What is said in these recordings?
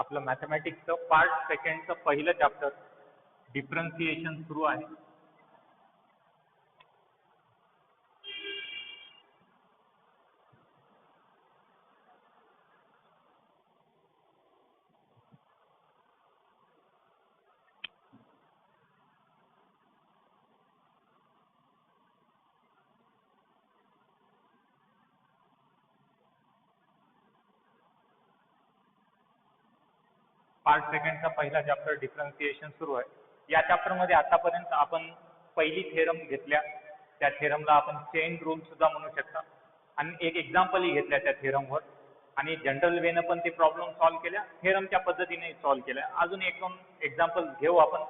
आपलं मॅथमॅटिक्सचं पार्ट सेकंडचं पहिलं chapter differentiation सुरू आहे. पार्ट सेकंडचा पहिला चॅप्टर डिफरन्शिएशन सुरू आहे. या चॅप्टरमध्ये आतापर्यंत आपण पहिली थेरम घेतल्या, त्या थेरमला आपण चेन रूल सुद्धा म्हणू शकता, आणि एक एक्झाम्पलही घेतल्या त्या थेरमवर, आणि जनरल वेनं पण ते प्रॉब्लेम सॉल्व्ह केल्या, थेरमच्या पद्धतीने सॉल्व्ह केल्या. अजून एक दोन एक्झाम्पल घेऊ आपण,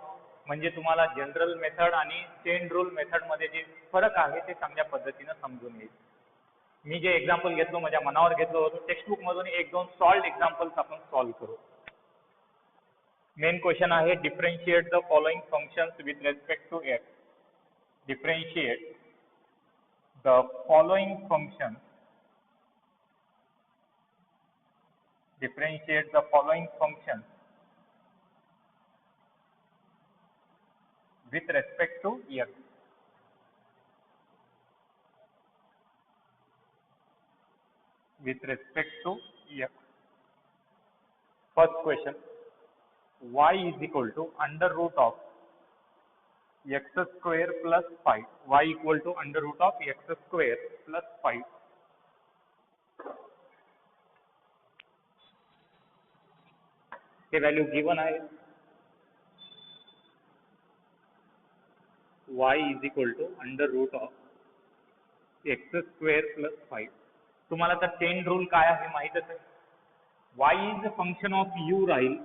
म्हणजे तुम्हाला जनरल मेथड आणि चेन रूल मेथडमध्ये जे फरक आहे ते चांगल्या पद्धतीनं समजून येईल. मी जे एक्झाम्पल घेतलो माझ्या मनावर घेतलं होतं, टेक्स्टबुकमधून एक दोन सॉल्व्ड एक्झाम्पल्स आपण सॉल्व्ह करू. मेन क्वेश्चन आहे differentiate the following functions with respect to x. Differentiate the following function, differentiate the following function with respect to x. With respect to x. First question, y is equal to under root of x square plus 5. Y equal to under root of x square plus 5. हे value given आहे. y is equal to under root of x square plus 5. तुम्हाला तर chain rule काय आहे माहीतच आहे. y is a function of u राहील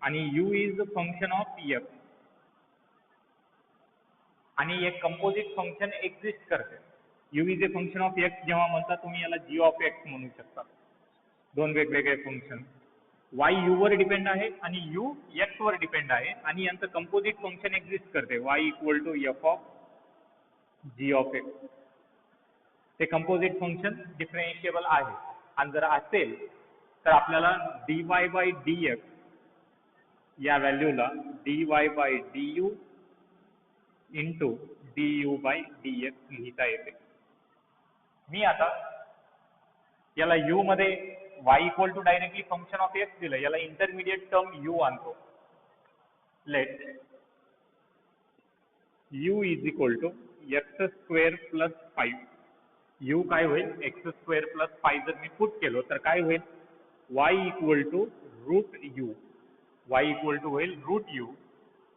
आणि u is a function of x, आणि एक कंपोजिट फंक्शन एक्झिस्ट करते. u is a function of x जेव्हा म्हणता तुम्ही याला g of x म्हणू शकता. दोन वेगवेगळे फंक्शन, y u वर डिपेंड आहे आणि u x वर डिपेंड आहे, आणि यांचं कंपोजिट फंक्शन एक्झिस्ट करते, y equal to f of g of x. ते कंपोजिट फंक्शन डिफरेन्शिएबल आहे, आणि जर असेल तर आपल्याला dy बाय dx या व्हॅल्यूला dy by du into du by dx लिहिता येते. मी आता याला u मध्ये y equal to directly function of x दिलं, याला इंटरमिडिएट टर्म u आणतो. Let u is equal to x square plus 5. u काय होईल, x स्क्वेअर प्लस 5 जर मी पुट केलो तर काय होईल, y equal to root u. y equal to होईल रूट u,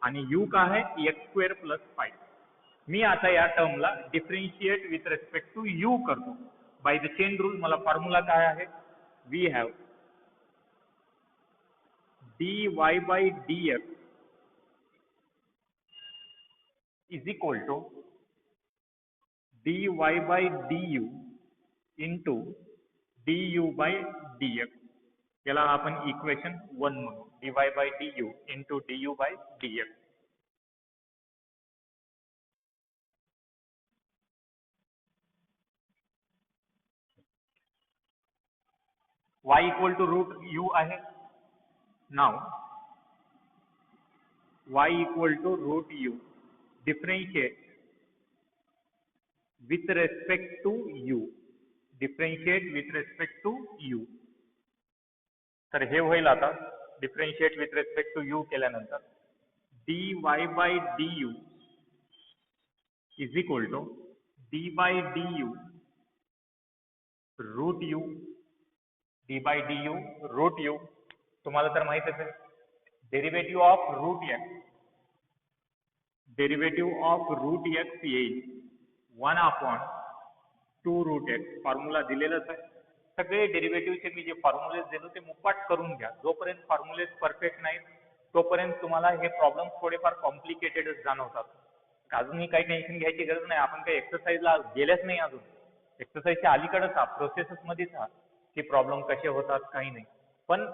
आणि u काय आहे x स्क्वेअर प्लस 5. मी आता या टर्मला differentiate with respect to u करतो बाय द चेन रूल. मला फॉर्म्युला काय आहे, we have dy by dx is equal to dy by du into du by dx. याला आपण इक्वेशन 1 म्हणू, dy by du into du by dx. y equal to root u आहे. नाव y equal to root u, differentiate with respect to u. Differentiate with respect to u. तर हे होईल आता differentiate with respect to u केल्यानंतर dy by du is equal to d by du root u. d by du root u तुम्हाला तर माहितच आहे. Derivative of root x, derivative of root x येईल 1/2 रूट x. फॉर्म्युला दिलेलाच आहे. सगळे डेरिव्हेटिव्हचे मी जे formulas दिलो ते मुपाट करून घ्या. जोपर्यंत फॉर्म्युलेज परफेक्ट नाहीत तोपर्यंत तुम्हाला हे प्रॉब्लेम थोडेफार कॉम्प्लिकेटेडच जाणवतात. अजूनही काही टेन्शन घ्यायची गरज नाही. आपण काही एक्सरसाइजला गेलेच नाही अजून, एक्सरसाइजच्या अलीकडेच आहात, प्रोसेसमध्येच आहात की प्रॉब्लेम कसे होतात काही नाही. पण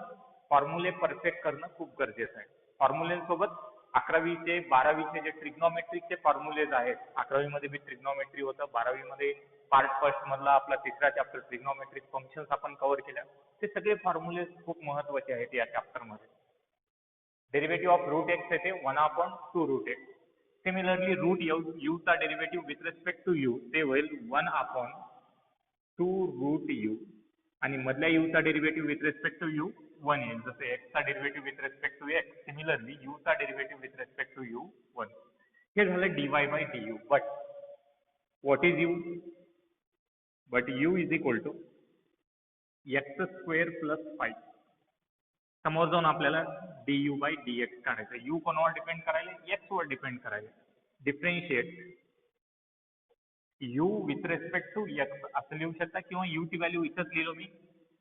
फॉर्म्युले परफेक्ट करणं खूप गरजेचं आहे. फॉर्म्युलेसोबत 11वीचे 12वीचे जे ट्रिग्नोमेट्रिकचे फॉर्म्युलेज आहेत, 11वीमध्ये बी ट्रिग्नोमेट्री होतं, 12वीमध्ये पार्ट फर्स्ट मधला आपला तिसरा चॅप्टर ट्रिग्नोमेट्रिक फंक्शन्स आपण कव्हर केल्या. ते सगळे फॉर्म्युले खूप महत्त्वाचे आहेत या चॅप्टरमध्ये. डेरिव्हेटिव्ह ऑफ रूट एक्स येते 1/2 root X. Similarly root U चा derivative with respect to U ते होईल 1/2 रूट यू आणि मधल्या यू चा derivative with respect to U 1 येईल. जसं एक्स चा derivative with respect to X, similarly U चा derivative with respect to U 1. हे झालं dy/du. But what is u? बट u is equal to x² plus 5. समोर जाऊन आपल्याला du/dx काढायचं. u कोणावर डिपेंड करायला? x वर डिपेंड करायला. Differentiate u with respect to x असं लिहू शकता किंवा u ची व्हॅल्यू इथंच लिहिलो मी.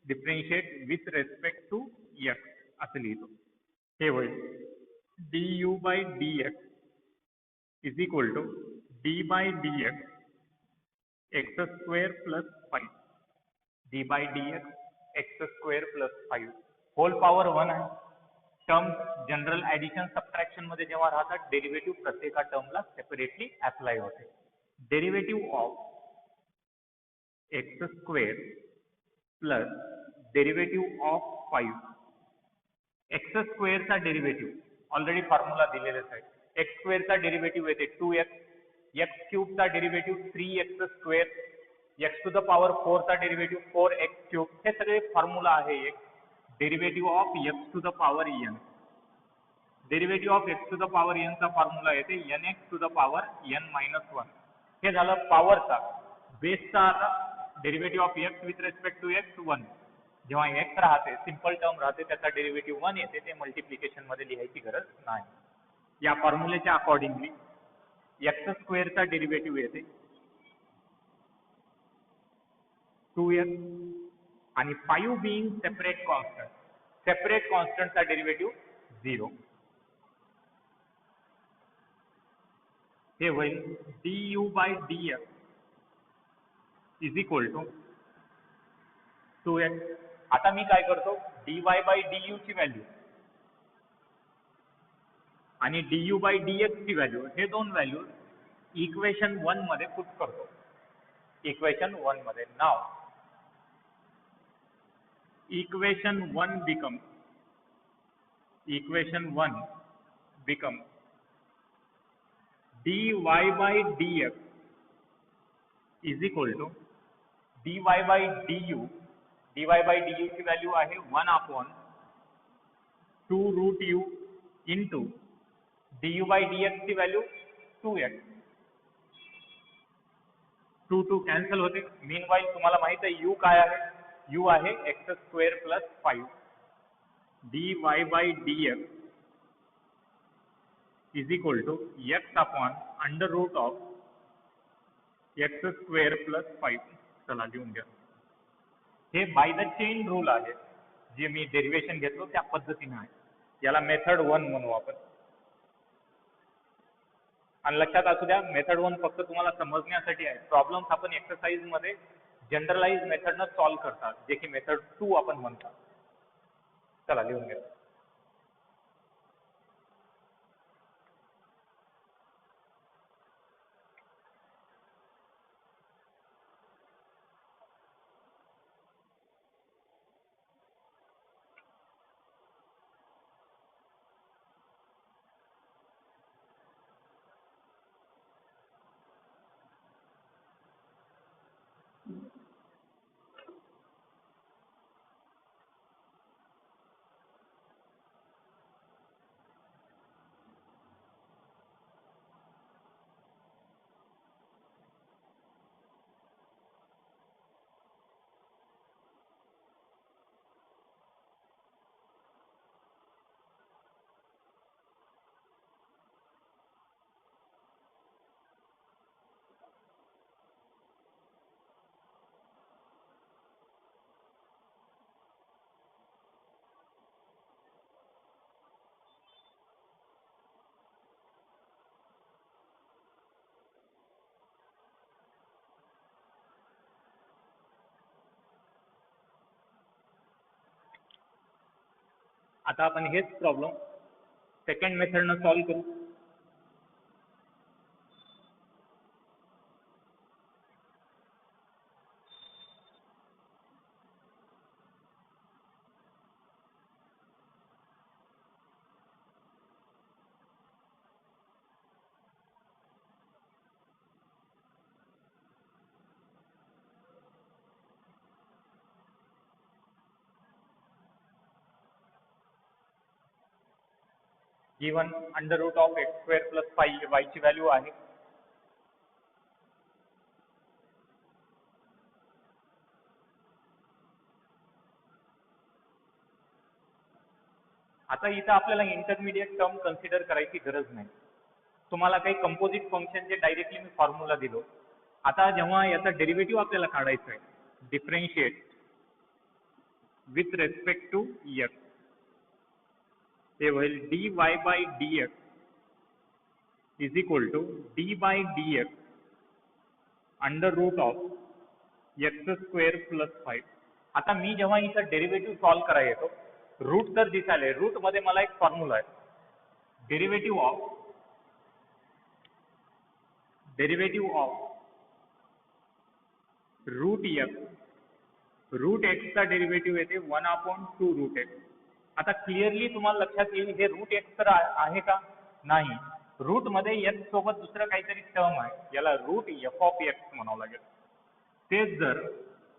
Differentiate with respect to x असं लिहितो. हे होईल du/dx is equal to d/dx x² plus 5. d/dx x² plus 5 whole power 1 आहे. टर्म जनरल ऍडिशन सबट्रॅक्शन मध्ये जेव्हा राहतात डेरिव्हेटिव्ह प्रत्येका टर्मला सेपरेटली अप्लाय होते. Derivative of x² plus derivative of 5. x² चा डेरिव्हेटिव्ह ऑलरेडी फॉर्म्युला दिलेलाच आहे. x² चा डेरिव्हेटिव्ह येते 2x, x³ चा derivative 3x², x to the power 4 चा डेरिव्हेटिव्ह 4x³. हे सगळे फॉर्म्युला आहे एक. Derivative of x to the power n. Derivative of x to the power n चा फॉर्म्युला येते nx to the power n-1. हे झालं पॉवरचा. बेसचा आता derivative of x with respect to x 1. जेव्हा x राहते सिंपल टर्म राहते त्याचा डेरिव्हेटिव्ह 1 येते. ते मल्टिप्लिकेशन मध्ये लिहायची गरज नाही. या फॉर्म्युलेच्या अकॉर्डिंगली x² चा डेरिव्हेटिव्ह येते 2x आणि 5 being सेपरेट कॉन्स्टंट. सेपरेट कॉन्स्टंटचा डेरिव्हेटिव्ह 0. हे होईल du/dx is equal to 2x. आता मी काय करतो dy/du ची व्हॅल्यू आणि du/dx ची व्हॅल्यू हे दोन व्हॅल्यू इक्वेशन 1 मध्ये पुट करतो. इक्वेशन 1 मध्ये नाव equation 1 becomes dy/dx is equal to dy/du. dy/du ची व्हॅल्यू आहे 1/2 रूट u इंटू du/dx ची व्हॅल्यू 2x. 2 कॅन्सल होते. मीनवाईल तुम्हाला माहित आहे u काय आहे? u आहे x² plus 5. dy/dx is equal to x/√of x² plus 5. चला लिहून घ्या. हे बाय द चेन रूल आहे. जे मी डेरिव्हेशन घेतलो त्या पद्धतीने आहे. याला मेथड 1 म्हणू आपण. आणि लक्षात असू द्या मेथड 1 फक्त तुम्हाला समजण्यासाठी आहे. प्रॉब्लेम्स आपण एक्सरसाइज मध्ये जनरलाइज मेथडनं सॉल्व्ह करतात जे की मेथड 2 आपण म्हणतात. चला लिहून घ्या. आता आपण हेच प्रॉब्लेम सेकंड मेथडनं सॉल्व्ह करू. Given under root of x square plus 5 y ची व्हॅल्यू आहे. आता इथं आपल्याला इंटरमिडिएट टर्म कन्सिडर करायची गरज नाही. तुम्हाला काही कंपोजिट फंक्शनचे डायरेक्टली मी फॉर्म्युला दिलो. आता जेव्हा याचा डेरिव्हेटिव्ह आपल्याला काढायचा आहे, differentiate with respect to x, ते होईल dy by dx is equal to d by dx under root of x square plus 5. आता मी जेव्हा इथं डेरिव्हेटिव्ह सॉल्व्ह करायला येतो, रूट तर दिसाले, रूट मध्ये मला एक फॉर्म्युला आहे, डेरिव्हेटिव्ह ऑफ रूट एक्सचा डेरिव्हेटिव्ह येते 1/2 रूट एक्स. आता क्लिअरली तुम्हाला लक्षात येईल हे रूट एक्स तर आहे का? नाही. रूट मध्ये एक्स सोबत दुसरं काहीतरी टर्म आहे, याला रूट एफ ऑफ एक्स म्हणावं लागेल. तेच जर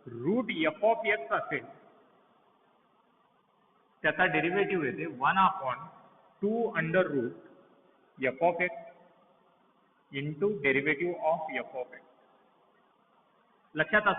रूट एफ ऑफ एक्स असेल, त्याचा डेरिव्हेटिव्ह येते 1/2 under root f of x into derivative of f of x. लक्षात